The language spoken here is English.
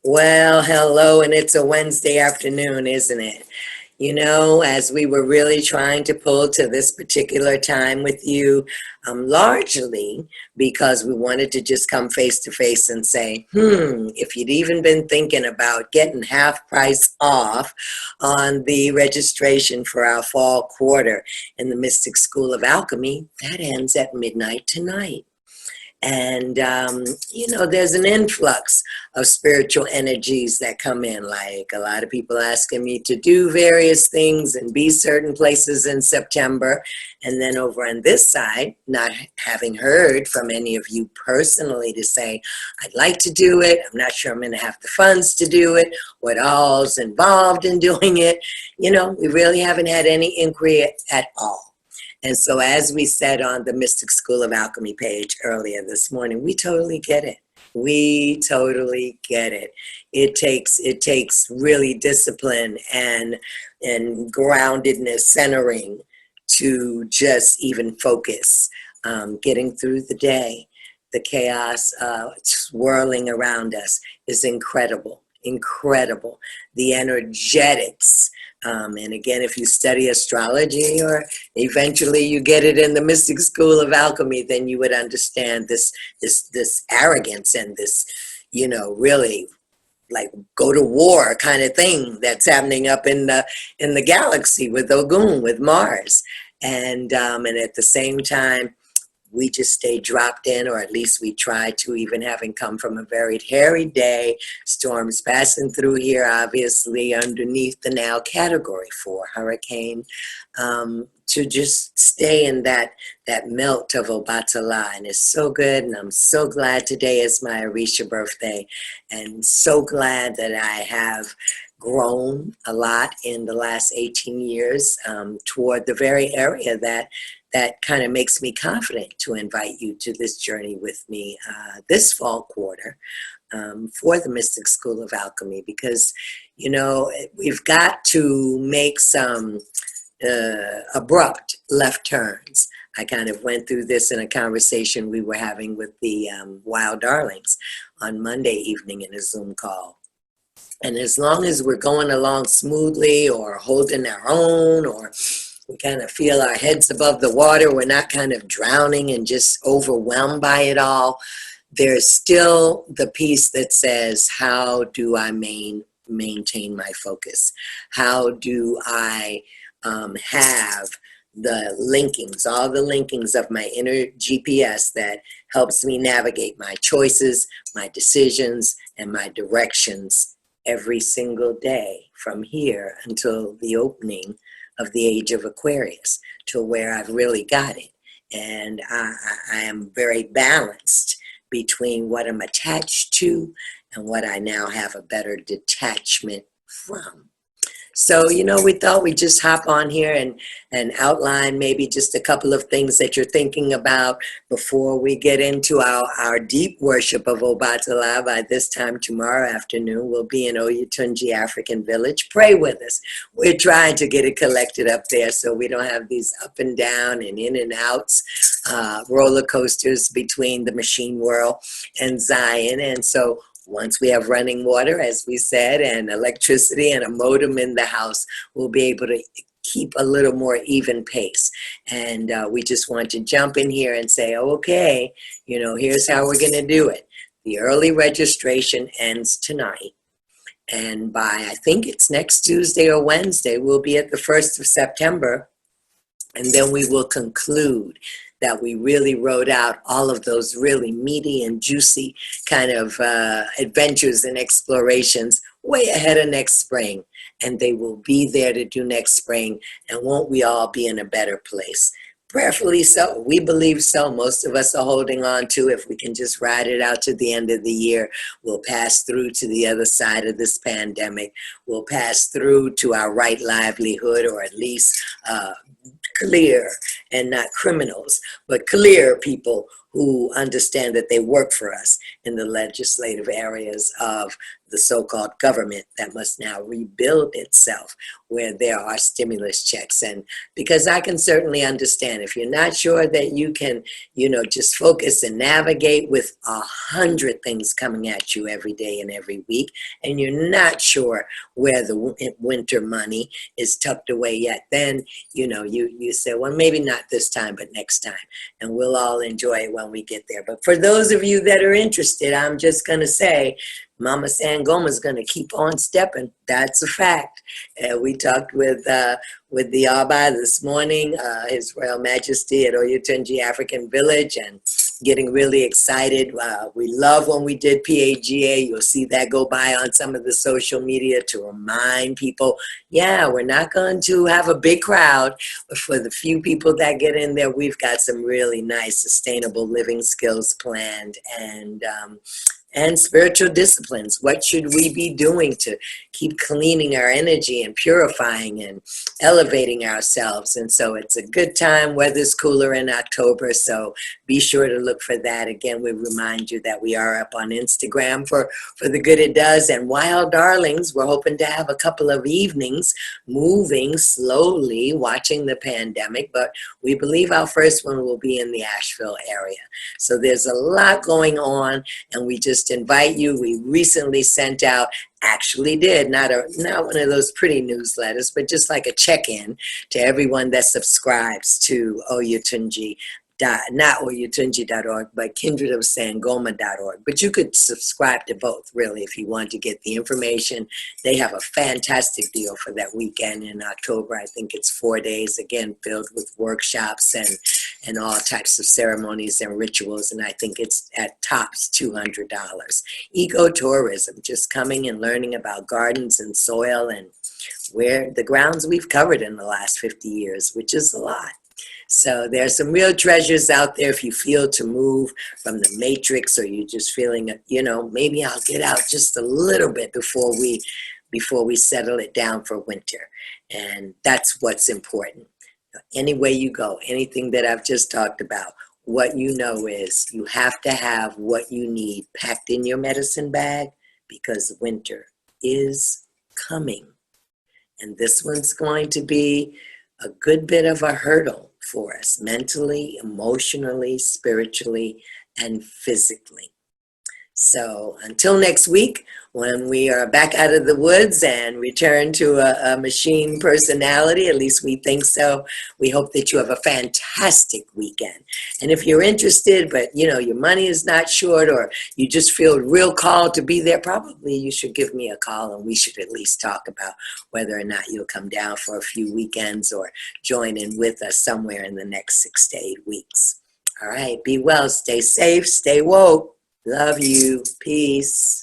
Well, hello, and it's a Wednesday afternoon, isn't it? As we were really trying to pull to this particular time with you, largely because we wanted to just come face to face and say, if you'd even been thinking about getting half price off on the registration for our fall quarter in the Mystic School of Alchemy, that ends at midnight tonight. And, there's an influx of spiritual energies that come in, like a lot of people asking me to do various things and be certain places in September. And then over on this side, not having heard from any of you personally to say, I'd like to do it. I'm not sure I'm going to have the funds to do it. What all's involved in doing it. We really haven't had any inquiry at all. And so, as we said on the Mystic School of Alchemy page earlier this morning, we totally get it. We totally get it. It takes really discipline and groundedness, centering to just even focus, getting through the day. The chaos swirling around us is incredible, incredible. The energetics. And again, if you study astrology or eventually you get it in the Mystic School of Alchemy, then you would understand this arrogance and this, really like go to war kind of thing that's happening up in the galaxy with Ogun, with Mars. And at the same time, we just stay dropped in, or at least we try to, even having come from a very hairy day, storms passing through here, obviously underneath the now Category 4 hurricane, to just stay in that melt of Obatala. And it's so good, and I'm so glad today is my Arisha birthday, and so glad that I have grown a lot in the last 18 years toward the very area that kind of makes me confident to invite you to this journey with me this fall quarter for the Mystic School of Alchemy, because, we've got to make some abrupt left turns. I kind of went through this in a conversation we were having with the Wild Darlings on Monday evening in a Zoom call. And as long as we're going along smoothly or holding our own, or we kind of feel our heads above the water, we're not kind of drowning and just overwhelmed by it all, there's still the piece that says, how do I maintain my focus? How do I have the linkings, all the linkings of my inner GPS that helps me navigate my choices, my decisions, and my directions every single day from here until the opening of the age of Aquarius, to where I've really got it. And I am very balanced between what I'm attached to and what I now have a better detachment from. So, we thought we'd just hop on here and outline maybe just a couple of things that you're thinking about before we get into our deep worship of Obatala. By this time tomorrow afternoon, we'll be in Oyatunji African Village. Pray with us. We're trying to get it collected up there so we don't have these up and down and in and outs, roller coasters between the machine world and Zion. And so once we have running water, as we said, and electricity and a modem in the house, we'll be able to keep a little more even pace. And we just want to jump in here and say, okay, here's how we're going to do it. The early registration ends tonight. And by, I think it's next Tuesday or Wednesday, we'll be at the 1st of September. And then we will conclude that we really wrote out all of those really meaty and juicy kind of adventures and explorations way ahead of next spring. And they will be there to do next spring. And won't we all be in a better place? Prayerfully so. We believe so. Most of us are holding on to, if we can just ride it out to the end of the year, we'll pass through to the other side of this pandemic. We'll pass through to our right livelihood, or at least clear, and not criminals, but clear people who understand that they work for us in the legislative areas of the so-called government that must now rebuild itself, where there are stimulus checks. And because I can certainly understand if you're not sure that you can, just focus and navigate with 100 things coming at you every day and every week, and you're not sure where the winter money is tucked away yet, then, you say, well, maybe not this time, but next time. And we'll all enjoy it when we get there. But for those of you that are interested, I'm just going to say, Mama Sangoma is going to keep on stepping. That's a fact. We talked with the Abba this morning, His Royal Majesty at Oyotunji African Village, and getting really excited. We love when we did PAGA. You'll see that go by on some of the social media to remind people, yeah, we're not going to have a big crowd, but for the few people that get in there, we've got some really nice sustainable living skills planned, and spiritual disciplines. What should we be doing to keep cleaning our energy and purifying and elevating ourselves? And so it's a good time. Weather's cooler in October, so be sure to look for that. Again, we remind you that we are up on Instagram for the good it does. And Wild Darlings, we're hoping to have a couple of evenings moving slowly, watching the pandemic, but we believe our first one will be in the Asheville area. So there's a lot going on, and we just invite you. We recently sent out, actually did, not one of those pretty newsletters, but just like a check-in to everyone that subscribes to Oyotunji. Not Oyotunji.org, but kindredofsangoma.org. But you could subscribe to both, really, if you want to get the information. They have a fantastic deal for that weekend in October. I think it's 4 days, again, filled with workshops and all types of ceremonies and rituals. And I think it's at tops $200. Ecotourism, just coming and learning about gardens and soil and where the grounds we've covered in the last 50 years, which is a lot. So there's some real treasures out there if you feel to move from the matrix, or you're just feeling, maybe I'll get out just a little bit before we settle it down for winter. And that's what's important. Any way you go, anything that I've just talked about, what you know is you have to have what you need packed in your medicine bag, because winter is coming. And this one's going to be a good bit of a hurdle for us, mentally, emotionally, spiritually, and physically. So until next week, when we are back out of the woods and return to a machine personality, at least we think so, we hope that you have a fantastic weekend. And if you're interested, but your money is not short, or you just feel real called to be there, probably you should give me a call, and we should at least talk about whether or not you'll come down for a few weekends or join in with us somewhere in the next 6 to 8 weeks. All right, be well, stay safe, stay woke. Love you. Peace.